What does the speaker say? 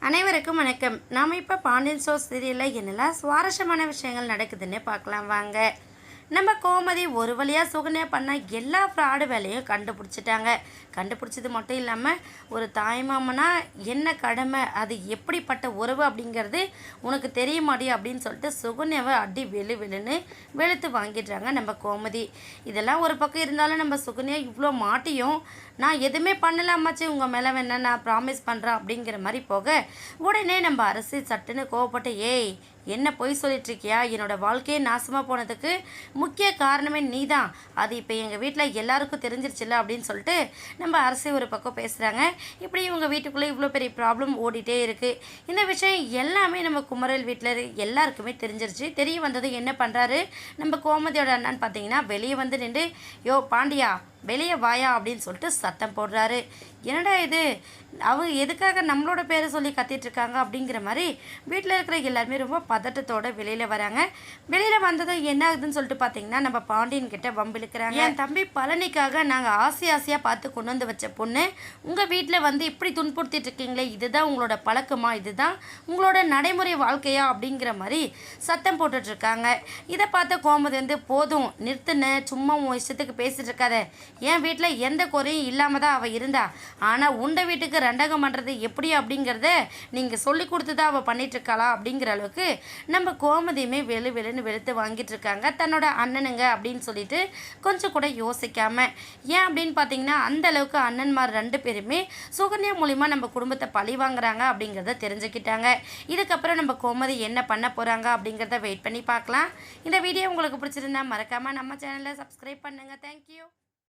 அனைவருக்கும் வணக்கம். நாம் இப்போ பாண்டியன் ஸ்டோர்ஸ் சீரியலில் என்னெல்லாம் சுவாரஸ்யமான விஷயங்கள் நடக்குதுன்னு பார்க்கலாம் வாங்க. நம்ம கோமதி ஒரு வழியாக சுகன்யா பண்ண எல்லா ஃப்ராடு வேலையும் கண்டுபிடிச்சிட்டாங்க. கண்டுபிடிச்சது மட்டும் இல்லாமல் ஒரு தாய்மாமனா என்ன கடமை, அது எப்படிப்பட்ட உறவு அப்படிங்கிறது உனக்கு தெரிய மாட்டே அப்படின்னு சொல்லிட்டு சுகன்யாவை அடி வெளுன்னு வெளுத்து வாங்கிடுறாங்க நம்ம கோமதி. இதெல்லாம் ஒரு பக்கம் இருந்தாலும் நம்ம சுகன்யா இவ்வளோ மாட்டியும் நான் எதுவுமே பண்ணலாமாச்சு, உங்கள் மேலே வேணா நான் ப்ராமிஸ் பண்ணுறேன் அப்படிங்கிற மாதிரி போக உடனே நம்ம அரசு சட்டுன்னு கோவப்பட்டு ஏய் என்ன பொய் சொல்லிட்டுருக்கியா, என்னோடய வாழ்க்கையே நாசமாக போனதுக்கு முக்கிய காரணமே நீ தான், அது இப்போ எங்கள் வீட்டில் எல்லாருக்கும் தெரிஞ்சிருச்சுல்ல அப்படின்னு சொல்லிட்டு நம்ம அரசு ஒரு பக்கம் பேசுகிறாங்க. இப்படி இவங்க வீட்டுக்குள்ளே இவ்வளோ பெரிய ப்ராப்ளம் ஓடிட்டே இருக்குது. இந்த விஷயம் எல்லாமே நம்ம குமரல் வீட்டில் எல்லாருக்குமே தெரிஞ்சிருச்சு. தெரிய வந்தது என்ன பண்ணுறாரு நம்ம கோமதியோட அண்ணான்னு பார்த்தீங்கன்னா வெளியே வந்து நின்று யோ பாண்டியா வெளியே வாயா அப்படின்னு சொல்லிட்டு சத்தம் போடுறாரு. என்னடா இது, அவங்க எதுக்காக நம்மளோட பேரை சொல்லி கத்திட்டுருக்காங்க அப்படிங்கிற மாதிரி வீட்டில் இருக்கிற எல்லாருமே ரொம்ப பதட்டத்தோடு வெளியில் வராங்க. வெளியில் வந்ததும் என்ன ஆகுதுன்னு சொல்லிட்டு பார்த்தீங்கன்னா நம்ம பாண்டியன் கிட்ட வம்பிழுக்கிறாங்க. என் தம்பி பழனிக்காக நாங்கள் ஆசையாக பார்த்து கொண்டு வந்து வச்ச பொண்ணு உங்கள் வீட்டில் வந்து இப்படி துன்புறுத்திட்டு இருக்கீங்களே, இதுதான் உங்களோட பழக்கமா, இதுதான் உங்களோட நடைமுறை வாழ்க்கையா அப்படிங்கிற மாதிரி சத்தம் போட்டுட்ருக்காங்க. இதை பார்த்த கோமதி வந்து போதும் நிறுத்துன, சும்மா உன் இஷ்டத்துக்கு பேசிகிட்டு இருக்காத, என் வீட்டில் எந்த குறையும் இல்லாமல் தான் அவள் இருந்தா, ஆனால் உண்ட வீட்டுக்கு ரெண்டகம் பண்ணுறது எப்படி அப்படிங்கிறத நீங்கள் சொல்லி கொடுத்து தான் அவள் பண்ணிகிட்ருக்காளா அப்படிங்கிற அளவுக்கு நம்ம கோமதியுமே வெளுன்னு வெளுத்து வாங்கிட்டு இருக்காங்க தன்னோட அண்ணனுங்க அப்படின்னு சொல்லிட்டு கொஞ்சம் கூட யோசிக்காமல். ஏன் அப்படின்னு பார்த்தீங்கன்னா அந்த அளவுக்கு அண்ணன்மார் ரெண்டு பேருமே சுகன்யா மூலிமா நம்ம குடும்பத்தை பழி வாங்குறாங்க அப்படிங்கிறத தெரிஞ்சுக்கிட்டாங்க. இதுக்கப்புறம் நம்ம கோமதி என்ன பண்ண போகிறாங்க அப்படிங்கிறத வெயிட் பண்ணி பார்க்கலாம். இந்த வீடியோ உங்களுக்கு பிடிச்சிருந்தா மறக்காமல் நம்ம சேனலை சப்ஸ்கிரைப் பண்ணுங்கள். தேங்க்யூ.